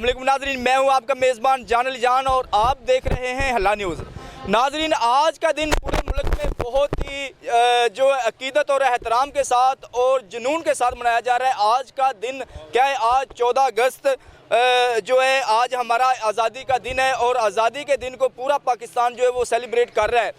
अस्सलाम वालेकुम नाज़रीन, मैं हूं आपका मेज़बान जान अली जान और आप देख रहे हैं हल्ला न्यूज़। नाज़रीन, आज का दिन पूरे मुल्क में बहुत ही जो अकीदत और एहतराम के साथ और जुनून के साथ मनाया जा रहा है। आज का दिन क्या है, आज 14 अगस्त जो है आज हमारा आज़ादी का दिन है और आज़ादी के दिन को पूरा पाकिस्तान जो है वो सेलिब्रेट कर रहा है।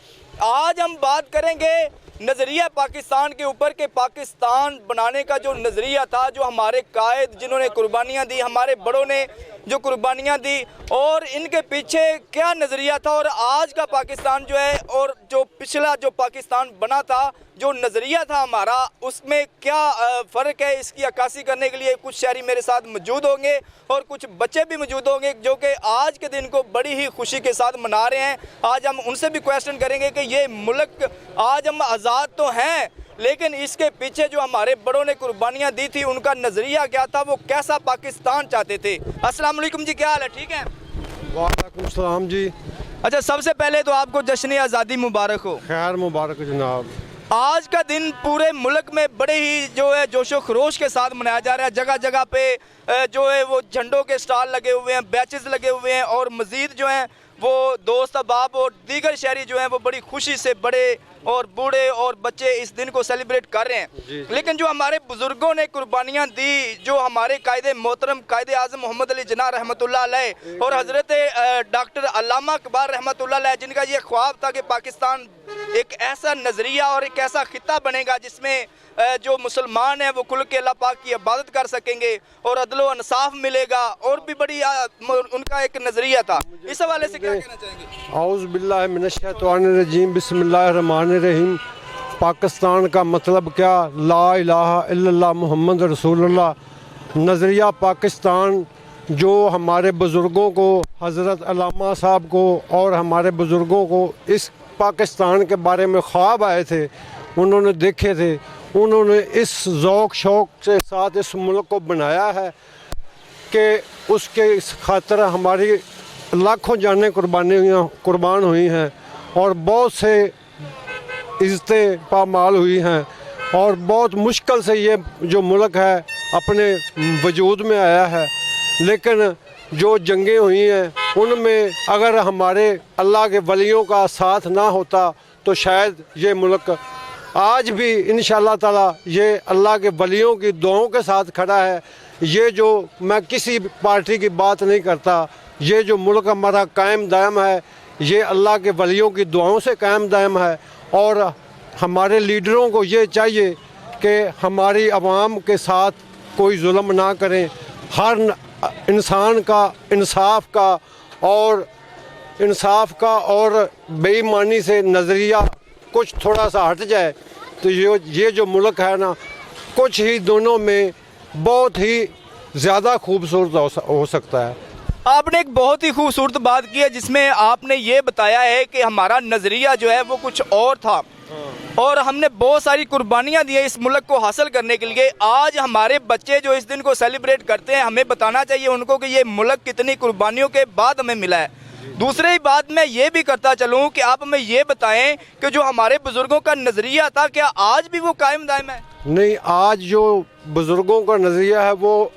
आज हम बात करेंगे नज़रिया पाकिस्तान के ऊपर के पाकिस्तान बनाने का जो नज़रिया था, जो हमारे कायद जिन्होंने कुर्बानियाँ दी, हमारे बड़ों ने जो कुर्बानियाँ दी और इनके पीछे क्या नज़रिया था और आज का पाकिस्तान जो है और जो पिछला जो पाकिस्तान बना था, जो नज़रिया था हमारा, उसमें क्या फ़र्क है, इसकी अक्कासी करने के लिए कुछ शहरी मेरे साथ मौजूद होंगे और कुछ बच्चे भी मौजूद होंगे जो कि आज के दिन को बड़ी ही खुशी के साथ मना रहे हैं। आज हम उनसे भी क्वेश्चन करेंगे कि ये मुल्क आज हम आज़ाद तो हैं, लेकिन इसके पीछे जो हमारे बड़ों ने कुर्बानियाँ दी थी उनका नज़रिया क्या था, वो कैसा पाकिस्तान चाहते थे। अस्सलाम वालेकुम जी, क्या हाल है, ठीक है? वालेकुम सलाम जी। अच्छा, सबसे पहले तो आपको जश्न आज़ादी मुबारक हो। खैर मुबारक जनाब। आज का दिन पूरे मुल्क में बड़े ही जो है जोशो खरोश के साथ मनाया जा रहा है। जगह जगह पे जो है वो झंडों के स्टॉल लगे हुए हैं, बैचेस लगे हुए हैं और मज़ीद जो हैं वो दोस्त अहबाब और दीगर शहरी जो हैं वो बड़ी खुशी से बड़े और बूढ़े और बच्चे इस दिन को सेलिब्रेट कर रहे हैं। लेकिन जो हमारे बुज़ुर्गों ने कुर्बानियाँ दी, जो हमारे कायदे मोहतरम कायदे आज़म मोहम्मद अली जिन्ना रहमतुल्लाह अलैह और हज़रत डॉक्टर अल्लामा इक़बाल रहमतुल्लाह अलैह, जिनका ये ख्वाब था कि पाकिस्तान एक ऐसा नज़रिया और एक ऐसा खित्ता बनेगा जिसमें जो मुसलमान हैं वो खुल के अल्लाह पाक की इबादत कर सकेंगे और अदल इंसाफ मिलेगा, और भी बड़ी उनका एक नज़रिया था। इस हवाले से क्या कहना चाहेंगे? औज़ु बिल्लाहि मिनश शैतानिर रजीम, बिस्मिल्लाहिर रहमानिर रहीम। पाकिस्तान का मतलब क्या? ला इलाहा इल्लल्लाह मुहम्मद रसूलुल्लाह। नज़रिया पाकिस्तान जो हमारे बुज़ुर्गों को, हज़रत अल्लामा साहब को और हमारे बुज़ुर्गों को इस पाकिस्तान के बारे में ख्वाब आए थे, उन्होंने देखे थे, उन्होंने इस ज़ौक़ शौक़ के साथ इस मुल्क को बनाया है कि उसके इस खातिर हमारी लाखों जानें कुर्बान हुई हैं और बहुत से इज़्ज़तें पामाल हुई हैं और बहुत मुश्किल से ये जो मुल्क है अपने वजूद में आया है। लेकिन जो जंगें हुई हैं उनमें अगर हमारे अल्लाह के वलियों का साथ ना होता तो शायद ये मुल्क आज भी इंशाअल्लाह ताला ये अल्लाह के वलियों की दुआओं के साथ खड़ा है। ये जो मैं किसी पार्टी की बात नहीं करता, ये जो मुल्क हमारा कायम दायम है ये अल्लाह के वलियों की दुआओं से कायम दायम है। और हमारे लीडरों को ये चाहिए कि हमारी आवाम के साथ कोई जुल्म ना करें, हर इंसान का इंसाफ का और बेईमानी से नज़रिया कुछ थोड़ा सा हट जाए तो ये जो मुल्क है ना, कुछ ही दोनों में बहुत ही ज़्यादा खूबसूरत हो सकता है। आपने एक बहुत ही खूबसूरत बात की है जिसमें आपने ये बताया है कि हमारा नज़रिया जो है वो कुछ और था और हमने बहुत सारी कुर्बानियाँ दी है इस मुल्क को हासिल करने के लिए। आज हमारे बच्चे जो इस दिन को सेलिब्रेट करते हैं, हमें बताना चाहिए उनको कि ये मुल्क कितनी कुर्बानियों के बाद हमें मिला है। दूसरी बात मैं ये भी करता चलूँ कि आप हमें ये बताएं कि जो हमारे बुज़ुर्गों का नज़रिया था क्या आज भी वो कायम दायम है? नहीं, आज जो बुज़ुर्गों का नज़रिया है वो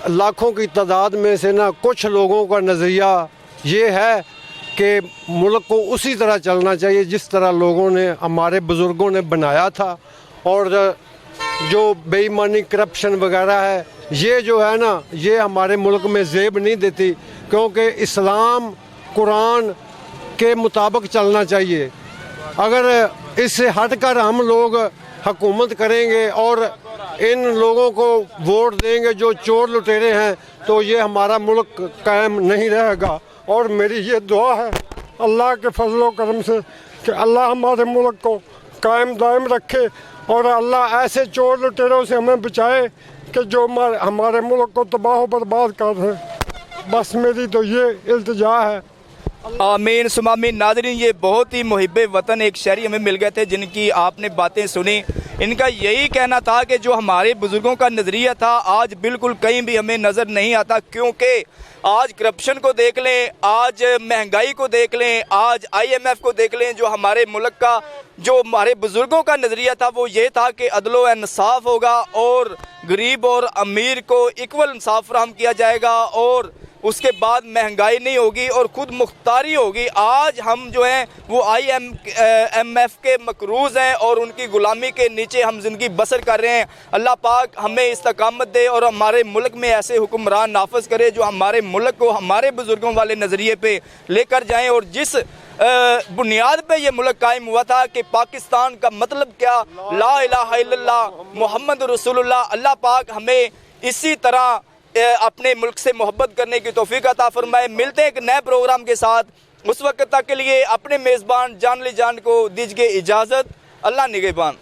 लाखों की तादाद में से ना कुछ लोगों का नज़रिया ये है कि मुल्क को उसी तरह चलना चाहिए जिस तरह लोगों ने, हमारे बुज़ुर्गों ने बनाया था। और जो बेईमानी, करप्शन वगैरह है, ये जो है ना, ये हमारे मुल्क में ज़ेब नहीं देती, क्योंकि इस्लाम कुरान के मुताबिक चलना चाहिए। अगर इससे हटकर हम लोग हुकूमत करेंगे और इन लोगों को वोट देंगे जो चोर लुटेरे हैं, तो ये हमारा मुल्क कायम नहीं रहेगा। और मेरी ये दुआ है अल्लाह के फजलो करम से कि अल्लाह हमारे मुल्क को कायम दायम रखे और अल्लाह ऐसे चोर लुटेरों से हमें बचाए कि जो हमारे मुल्क को तबाह बर्बाद कर रहे हैं। बस मेरी तो ये इल्तिजा है। आमीन सुमामीन। नाज़रीन, ये बहुत ही मुहिब्बे वतन एक शहरी हमें मिल गए थे जिनकी आपने बातें सुनी इनका यही कहना था कि जो हमारे बुज़ुर्गों का नज़रिया था आज बिल्कुल कहीं भी हमें नज़र नहीं आता, क्योंकि आज करप्शन को देख लें, आज महंगाई को देख लें, आज IMF को देख लें। जो हमारे मुल्क का, जो हमारे बुज़ुर्गों का नज़रिया था वो ये था कि अदलो इंसाफ होगा और गरीब और अमीर को इक्वल इंसाफ फराहम किया जाएगा और उसके बाद महंगाई नहीं होगी और ख़ुद मुख्तारी होगी। आज हम जो हैं वो IMF के मकरूज़ हैं और उनकी ग़ुलामी के नीचे हम ज़िंदगी बसर कर रहे हैं। अल्लाह पाक हमें इस्तकामत दे और हमारे मुल्क में ऐसे हुक्मरान नाफिज करे जो हमारे मुल्क को हमारे बुज़ुर्गों वाले नज़रिए पे लेकर जाएं। और जिस बुनियाद पे ये मुल्क कायम हुआ था कि पाकिस्तान का मतलब क्या, ला इलाहा इल्लल्लाह मुहम्मद रसूलुल्लाह, अल्लाह पाक हमें इसी तरह अपने मुल्क से मोहब्बत करने की तौफीक अता फरमाए। मिलते हैं एक नए प्रोग्राम के साथ, उस वक्त तक के लिए अपने मेज़बान जान ली जान को दीजिए इजाज़त। अल्लाह निगहबान।